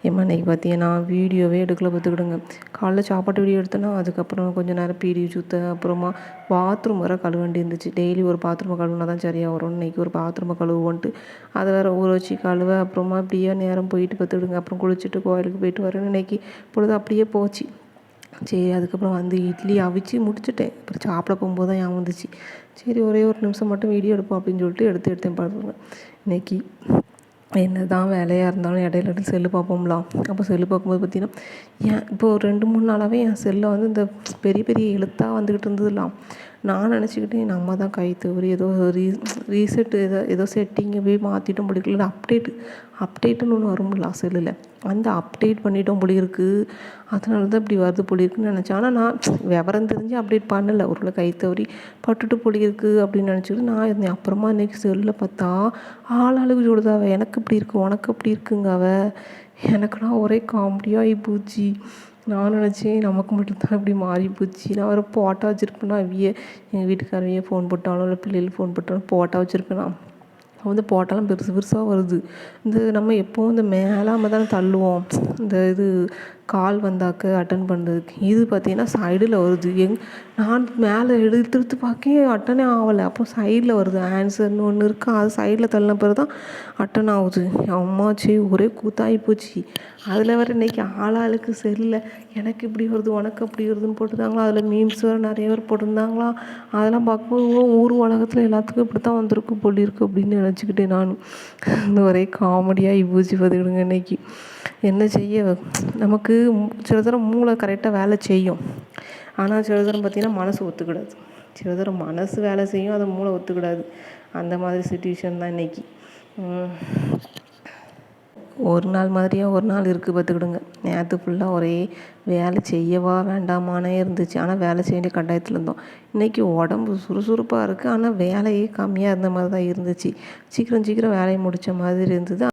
ஏம்மா இன்றைக்கி பார்த்தீங்கன்னா வீடியோவே எடுக்கல பார்த்துக்கிடுங்க. காலைல சாப்பாட்டு வீடியோ எடுத்தேன்னா அதுக்கப்புறம் கொஞ்சம் நேரம் பீடி சுற்ற, அப்புறமா பாத்ரூம் வர கழுவ வேண்டி இருந்துச்சு. டெய்லி ஒரு பாத்ரூமை கழுவுனா தான் சரியாக வரும். இன்றைக்கி ஒரு பாத்ரூமை கழுவுவோன்ட்டு அதை வேறு ஊற வச்சு கழுவ, அப்புறமா அப்படியே நேரம் போயிட்டு பார்த்துக்கிடுங்க. அப்புறம் குளிச்சுட்டு கோயிலுக்கு போயிட்டு வரேன்னு இன்றைக்கி பொழுது அப்படியே போச்சு. சரி, அதுக்கப்புறம் வந்து இட்லி அவிச்சு முடிச்சுட்டேன். அப்புறம் சாப்பிட போகும்போது தான் ஞாபகம் வந்துச்சு. சரி, ஒரே ஒரு நிமிஷம் மட்டும் வீடியோ எடுப்போம் அப்படின்னு சொல்லிட்டு எடுத்தேன் பார்த்துக்கோங்க. இன்றைக்கி என்ன தான் வேலையாக இருந்தாலும் இடையில எடுத்து செல்லு பார்ப்போம்லாம். அப்போ செல்லு பார்க்கும்போது பார்த்தீங்கன்னா, இப்போ ஒரு 2-3 நாளாகவே என் செல்லில் வந்து இந்த பெரிய பெரிய எழுத்தாக வந்துக்கிட்டு இருந்ததுலாம். நான் நினச்சிக்கிட்டேன் நம்ம தான் கை தவறி ஏதோ ரீசெட் ஏதோ செட்டிங்கை போய் மாற்றிட்டோம் பிடிக்கல. அப்டேட்டுன்னு ஒன்று வரும்ல செல்லில், அந்த அப்டேட் பண்ணிட்டோம் போல இருக்குது. அதனால தான் இப்படி வருது போல இருக்குன்னு நினச்சேன். ஆனால் நான் விவரம் தெரிஞ்சு அப்டேட் பண்ணலை. ஒரு கை தவறி பட்டுட்டு போல இருக்குது அப்படின்னு நினச்சிக்கிட்டு நான் இருந்தேன். அப்புறமா இன்றைக்கி செல்லில் பார்த்தா ஆளாளுக்கு சொல்லுது, அவள் எனக்கு இப்படி இருக்கு உனக்கு இப்படி இருக்குங்க அவள். எனக்குன்னா ஒரே காமெடியாக ஆகிப்போச்சு. நான் நினச்சேன் நமக்கு மட்டும்தான் இப்படி மாறி போச்சு. நான் வேறு போட்டோ வச்சுருப்பேன்னா எங்கள் வீட்டுக்காரவியே ஃபோன் போட்டாலும் இல்லை பிள்ளைகள் ஃபோன் போட்டாலும் போட்டோ வச்சுருப்பேனா, வந்து போட்டாலும் பெருசு பெருசாக வருது. நம்ம எப்போவும் இந்த மேலாமல் தானே தள்ளுவோம், இந்த இது கால் வந்தாக்க அட்டன் பண்ணுறதுக்கு. இது பார்த்திங்கன்னா சைடில் வருது. நான் மேலே எடுத்து பார்க்க அட்டனே ஆகலை. அப்போ சைடில் வருது, ஆன்சர்னு ஒன்று இருக்கா, அது சைடில் தள்ளின பிறகு தான் அட்டன் ஆகுது. அம்மாச்சி ஒரே கூத்தாகி போச்சு. அதில் வேறு இன்றைக்கி ஆளாளுக்கு செல்லில் எனக்கு இப்படி வருது உனக்கு அப்படி வருதுன்னு போட்டுருந்தாங்களா. அதில் மீம்ஸ் வேறு நிறைய பேர் போட்டிருந்தாங்களா. அதெல்லாம் பார்க்கும்போது ஊர் உலகத்தில் எல்லாத்துக்கும் இப்படி தான் வந்திருக்கு போலிருக்கு அப்படின்னு நினச்சிக்கிட்டேன் நான். இந்த ஒரே காமெடியாக பூச்சி பார்த்துக்கிடுங்க. இன்றைக்கி என்ன செய்ய, நமக்கு சில தரம் மூளை கரெக்டாக வேலை செய்யும். ஆனால் சில தரம் பார்த்திங்கன்னா மனசு ஒத்துக்கிடாது. சில தரம் மனசு வேலை செய்யும், அதை மூளை ஒத்துக்கிடாது. அந்த மாதிரி சிச்சுவேஷன் தான் இன்றைக்கி. ஒரு நாள் மாதிரியாக ஒரு நாள் இருக்குது பார்த்துக்கிடுங்க. நேற்று ஃபுல்லாக ஒரே வேலை செய்யவா வேண்டாமானே இருந்துச்சு. ஆனால் வேலை செய்ய வேண்டிய கட்டாயத்தில் இருந்தோம். இன்றைக்கி உடம்பு சுறுசுறுப்பாக இருக்குது, ஆனால் வேலையே கம்மியாக இருந்த மாதிரி தான் இருந்துச்சு. சீக்கிரம் வேலையை முடித்த மாதிரி இருந்தது.